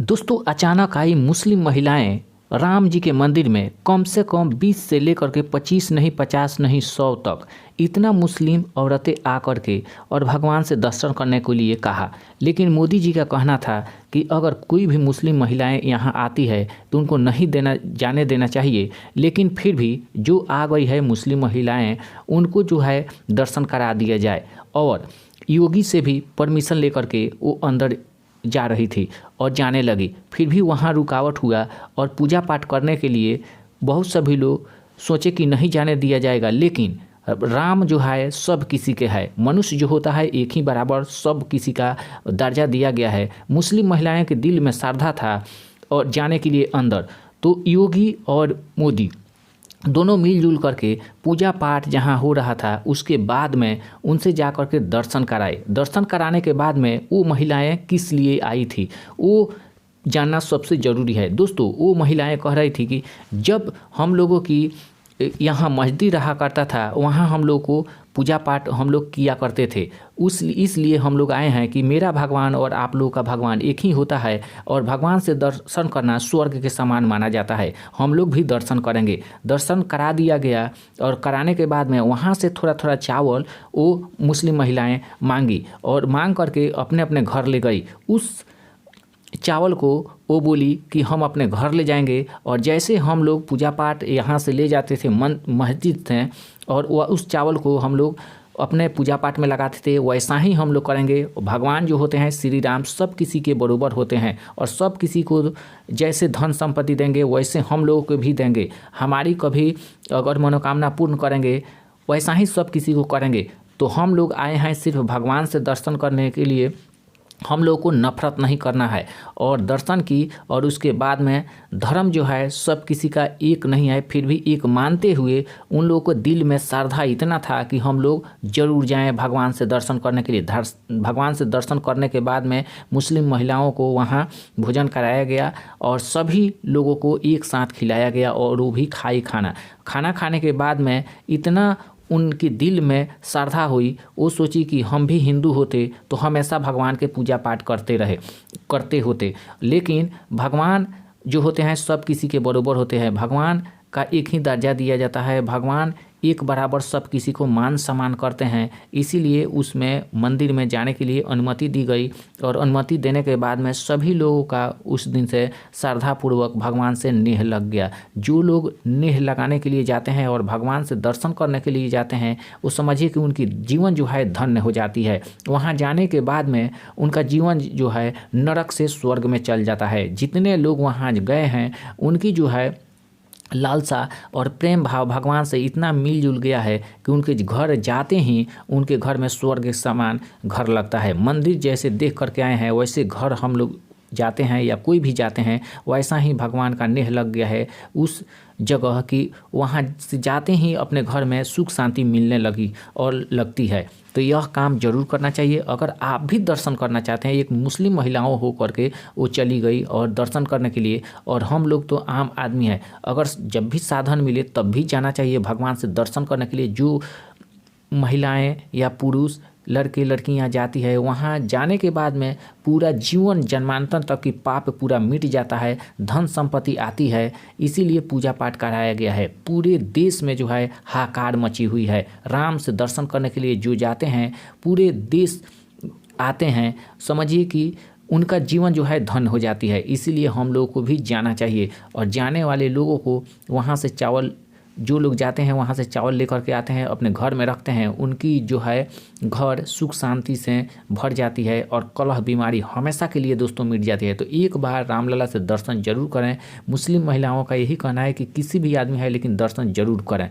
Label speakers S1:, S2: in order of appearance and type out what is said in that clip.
S1: दोस्तों अचानक आई मुस्लिम महिलाएं राम जी के मंदिर में कम से कम 20 से लेकर के 25 नहीं 50 नहीं 100 तक इतना मुस्लिम औरतें आकर के और भगवान से दर्शन करने के लिए कहा। लेकिन मोदी जी का कहना था कि अगर कोई भी मुस्लिम महिलाएं यहां आती है तो उनको नहीं जाने देना चाहिए। लेकिन फिर भी जो आ गई है मुस्लिम महिलाएं उनको जो है दर्शन करा दिया जाए। और योगी से भी परमिशन लेकर के वो अंदर जा रही थी और जाने लगी, फिर भी वहाँ रुकावट हुआ और पूजा पाठ करने के लिए बहुत सभी लोग सोचे कि नहीं जाने दिया जाएगा। लेकिन राम जो है सब किसी के है, मनुष्य जो होता है एक ही बराबर सब किसी का दर्जा दिया गया है। मुस्लिम महिलाएं के दिल में श्रद्धा था और जाने के लिए अंदर, तो योगी और मोदी दोनों मिलजुल करके पूजा पाठ जहाँ हो रहा था उसके बाद में उनसे जा कर के दर्शन कराए। दर्शन कराने के बाद में वो महिलाएं किस लिए आई थी वो जानना सबसे ज़रूरी है। दोस्तों वो महिलाएं कह रही थी कि जब हम लोगों की यहाँ मस्जिद रहा करता था वहाँ हम लोग को पूजा पाठ हम लोग किया करते थे, इसलिए हम लोग आए हैं कि मेरा भगवान और आप लोगों का भगवान एक ही होता है और भगवान से दर्शन करना स्वर्ग के समान माना जाता है। हम लोग भी दर्शन करेंगे। दर्शन करा दिया गया और कराने के बाद में वहाँ से थोड़ा थोड़ा चावल वो मुस्लिम महिलाएं मांगी और मांग करके अपने अपने घर ले गई। उस चावल को वो बोली कि हम अपने घर ले जाएंगे और जैसे हम लोग पूजा पाठ यहाँ से ले जाते थे मस्जिद से और वह उस चावल को हम लोग अपने पूजा पाठ में लगाते थे वैसा ही हम लोग करेंगे। भगवान जो होते हैं श्री राम सब किसी के बराबर होते हैं और सब किसी को जैसे धन संपत्ति देंगे वैसे हम लोगों को भी देंगे। हमारी कभी अगर मनोकामना पूर्ण करेंगे वैसा ही सब किसी को करेंगे। तो हम लोग आए हैं सिर्फ भगवान से दर्शन करने के लिए, हम लोगों को नफरत नहीं करना है। और दर्शन की और उसके बाद में धर्म जो है सब किसी का एक नहीं है, फिर भी एक मानते हुए उन लोगों को दिल में श्रद्धा इतना था कि हम लोग जरूर जाएं भगवान से दर्शन करने के लिए। भगवान से दर्शन करने के बाद में मुस्लिम महिलाओं को वहाँ भोजन कराया गया और सभी लोगों को एक साथ खिलाया गया और वो भी खाना खाने के बाद में इतना उनके दिल में श्रद्धा हुई, वो सोची कि हम भी हिंदू होते तो हमेशा भगवान के पूजा पाठ करते होते। लेकिन भगवान जो होते हैं सब किसी के बराबर होते हैं, भगवान का एक ही दर्जा दिया जाता है, भगवान एक बराबर सब किसी को मान सम्मान करते हैं। इसीलिए उसमें मंदिर में जाने के लिए अनुमति दी गई और अनुमति देने के बाद में सभी लोगों का उस दिन से श्रद्धापूर्वक भगवान से नेह लग गया। जो लोग नेह लगाने के लिए जाते हैं और भगवान से दर्शन करने के लिए जाते हैं वो समझिए कि उनकी जीवन जो है धन्य हो जाती है। वहाँ जाने के बाद में उनका जीवन जो है नरक से स्वर्ग में चल जाता है। जितने लोग वहाँ गए हैं उनकी जो है लालसा और प्रेम भाव भगवान से इतना मिलजुल गया है कि उनके घर जाते ही उनके घर में स्वर्ग के समान घर लगता है। मंदिर जैसे देख करके आए हैं वैसे घर हम लोग जाते हैं या कोई भी जाते हैं वैसा ही भगवान का नेह लग गया है उस जगह की। वहाँ से जाते ही अपने घर में सुख शांति मिलने लगी और लगती है। तो यह काम जरूर करना चाहिए। अगर आप भी दर्शन करना चाहते हैं, एक मुस्लिम महिलाओं हो करके वो चली गई और दर्शन करने के लिए, और हम लोग तो आम आदमी हैं, अगर जब भी साधन मिले तब भी जाना चाहिए भगवान से दर्शन करने के लिए। जो महिलाएं या पुरुष लड़के लड़कियां जाती है वहाँ जाने के बाद में पूरा जीवन जन्मांतर तक की पाप पूरा मिट जाता है, धन संपत्ति आती है। इसीलिए पूजा पाठ कराया गया है। पूरे देश में जो है हाहाकार मची हुई है। राम से दर्शन करने के लिए जो जाते हैं पूरे देश आते हैं, समझिए कि उनका जीवन जो है धन हो जाती है। इसीलिए हम लोगों को भी जाना चाहिए और जाने वाले लोगों को वहाँ से चावल, जो लोग जाते हैं वहाँ से चावल लेकर के आते हैं अपने घर में रखते हैं, उनकी जो है घर सुख शांति से भर जाती है और कलह बीमारी हमेशा के लिए दोस्तों मिट जाती है। तो एक बार रामलला से दर्शन जरूर करें। मुस्लिम महिलाओं का यही कहना है कि किसी भी आदमी है लेकिन दर्शन जरूर करें।